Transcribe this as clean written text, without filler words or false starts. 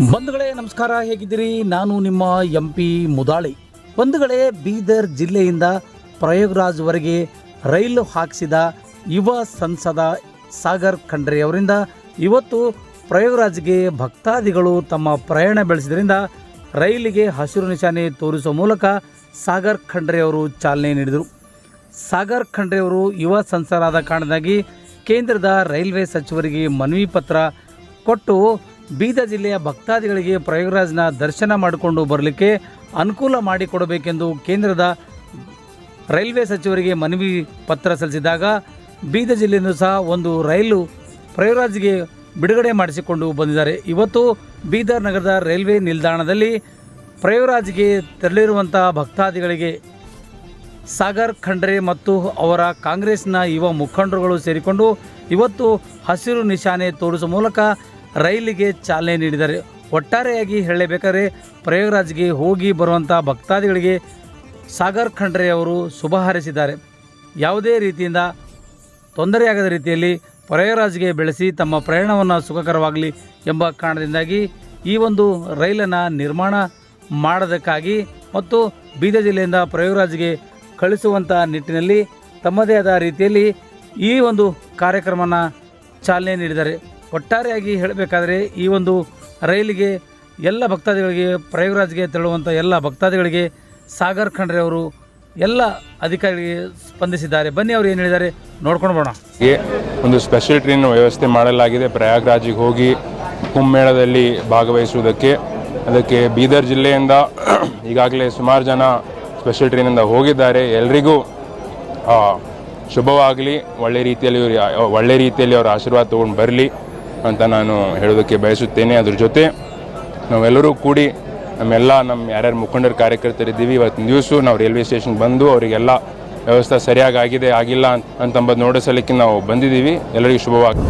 ಬಂಧುಗಳೇ ನಮಸ್ಕಾರ, ಹೇಗಿದ್ದೀರಿ? ನಾನು ನಿಮ್ಮ MP ಮುದಾಳಿ. ಬಂಧುಗಳೇ, ಬೀದರ್ ಜಿಲ್ಲೆಯಿಂದ ಪ್ರಯಾಗ್ರಾಜ್ವರೆಗೆ ರೈಲು ಹಾಕಿಸಿದ ಯುವ ಸಂಸದ ಸಾಗರ್ ಖಂಡ್ರೆ ಅವರಿಂದ ಇವತ್ತು ಪ್ರಯಾಗ್ರಾಜ್ಗೆ ಭಕ್ತಾದಿಗಳು ತಮ್ಮ ಪ್ರಯಾಣ ಬೆಳೆಸಿದ್ರಿಂದ ರೈಲಿಗೆ ಹಸಿರು ನಿಶಾನೆ ತೋರಿಸುವ ಮೂಲಕ ಸಾಗರ್ ಖಂಡ್ರೆ ಅವರು ಚಾಲನೆ ನೀಡಿದರು. ಸಾಗರ್ ಖಂಡ್ರೆ ಅವರು ಯುವ ಸಂಸದರಾದ ಕಾರಣಕ್ಕಾಗಿ ಕೇಂದ್ರದ ರೈಲ್ವೆ ಸಚಿವರಿಗೆ ಮನವಿ ಪತ್ರ ಕೊಟ್ಟು ಬೀದರ್ ಜಿಲ್ಲೆಯ ಭಕ್ತಾದಿಗಳಿಗೆ ಪ್ರಯಾಗ್ರಾಜ್ನ ದರ್ಶನ ಮಾಡಿಕೊಂಡು ಬರಲಿಕ್ಕೆ ಅನುಕೂಲ ಮಾಡಿಕೊಡಬೇಕೆಂದು ಕೇಂದ್ರದ ರೈಲ್ವೆ ಸಚಿವರಿಗೆ ಮನವಿ ಪತ್ರ ಸಲ್ಲಿಸಿದಾಗ ಬೀದರ್ ಜಿಲ್ಲೆಯಲ್ಲೂ ಸಹ ಒಂದು ರೈಲು ಪ್ರಯಾಗ್ರಾಜ್ಗೆ ಬಿಡುಗಡೆ ಮಾಡಿಸಿಕೊಂಡು ಬಂದಿದ್ದಾರೆ. ಇವತ್ತು ಬೀದರ್ ನಗರದ ರೈಲ್ವೆ ನಿಲ್ದಾಣದಲ್ಲಿ ಪ್ರಯಾಗ್ರಾಜ್ಗೆ ತೆರಳಿರುವಂಥ ಭಕ್ತಾದಿಗಳಿಗೆ ಸಾಗರ್ ಖಂಡ್ರೆ ಮತ್ತು ಅವರ ಕಾಂಗ್ರೆಸ್ನ ಯುವ ಮುಖಂಡರುಗಳು ಸೇರಿಕೊಂಡು ಇವತ್ತು ಹಸಿರು ನಿಶಾನೆ ತೋರಿಸುವ ಮೂಲಕ ರೈಲಿಗೆ ಚಾಲನೆ ನೀಡಿದ್ದಾರೆ. ಒಟ್ಟಾರೆಯಾಗಿ ಹೇಳಬೇಕಾದ್ರೆ ಪ್ರಯಾಗ್ರಾಜ್ಗೆ ಹೋಗಿ ಬರುವಂಥ ಭಕ್ತಾದಿಗಳಿಗೆ ಸಾಗರ್ ಖಂಡ್ರೆ ಅವರು ಶುಭ ಹಾರೈಸಿದ್ದಾರೆ. ಯಾವುದೇ ರೀತಿಯಿಂದ ತೊಂದರೆಯಾಗದ ರೀತಿಯಲ್ಲಿ ಪ್ರಯಾಗ್ರಾಜ್ಗೆ ಬೆಳೆಸಿ ತಮ್ಮ ಪ್ರಯಾಣವನ್ನು ಸುಖಕರವಾಗಲಿ ಎಂಬ ಕಾರಣದಿಂದಾಗಿ ಈ ಒಂದು ರೈಲನ್ನು ನಿರ್ಮಾಣ ಮಾಡೋದಕ್ಕಾಗಿ ಮತ್ತು ಬೀದರ್ ಜಿಲ್ಲೆಯಿಂದ ಪ್ರಯಾಗ್ರಾಜ್ಗೆ ಕಳಿಸುವಂಥ ನಿಟ್ಟಿನಲ್ಲಿ ತಮ್ಮದೇ ಆದ ರೀತಿಯಲ್ಲಿ ಈ ಒಂದು ಕಾರ್ಯಕ್ರಮನ ಚಾಲನೆ ನೀಡಿದ್ದಾರೆ. ಒಟ್ಟಾರೆಯಾಗಿ ಹೇಳಬೇಕಾದ್ರೆ ಈ ಒಂದು ರೈಲಿಗೆ ಎಲ್ಲ ಭಕ್ತಾದಿಗಳಿಗೆ ಪ್ರಯಾಗ್ರಾಜ್ಗೆ ತೆರಳುವಂಥ ಎಲ್ಲ ಭಕ್ತಾದಿಗಳಿಗೆ ಸಾಗರ್ ಖಂಡ್ರೆ ಅವರು ಎಲ್ಲ ಅಧಿಕಾರಿಗಳಿಗೆ ಸ್ಪಂದಿಸಿದ್ದಾರೆ. ಬನ್ನಿ ಅವರು ಏನು ಹೇಳಿದ್ದಾರೆ ನೋಡ್ಕೊಂಡು ಬರೋಣ. ಒಂದು ಸ್ಪೆಷಲ್ ಟ್ರೈನ್ ವ್ಯವಸ್ಥೆ ಮಾಡಲಾಗಿದೆ ಪ್ರಯಾಗ್ರಾಜ್ಗೆ ಹೋಗಿ ಕುಂಭಮೇಳದಲ್ಲಿ ಭಾಗವಹಿಸುವುದಕ್ಕೆ. ಅದಕ್ಕೆ ಬೀದರ್ ಜಿಲ್ಲೆಯಿಂದ ಈಗಾಗಲೇ ಸುಮಾರು ಜನ ಸ್ಪೆಷಲ್ ಟ್ರೈನಿಂದ ಹೋಗಿದ್ದಾರೆ. ಎಲ್ರಿಗೂ ಶುಭವಾಗಲಿ, ಒಳ್ಳೆ ರೀತಿಯಲ್ಲಿ ಅವರ ಆಶೀರ್ವಾದ ತೊಗೊಂಡು ಬರಲಿ ಅಂತ ನಾನು ಹೇಳೋದಕ್ಕೆ ಬಯಸುತ್ತೇನೆ. ಅದ್ರ ಜೊತೆ ನಾವೆಲ್ಲರೂ ಕೂಡಿ ನಮ್ಮ ಯಾರ್ಯಾರು ಮುಖಂಡರು ಕಾರ್ಯಕರ್ತರಿದ್ದೀವಿ, ಇವತ್ತಿನ ದಿವಸ ನಾವು ರೈಲ್ವೆ ಸ್ಟೇಷನ್ಗೆ ಬಂದು ಅವರಿಗೆಲ್ಲ ವ್ಯವಸ್ಥೆ ಸರಿಯಾಗಿ ಆಗಿಲ್ಲ ಅಂತಂಬುದು ನೋಡಿಸಲಿಕ್ಕೆ ನಾವು ಬಂದಿದ್ದೀವಿ. ಎಲ್ಲರಿಗೂ ಶುಭವಾಗಲಿ.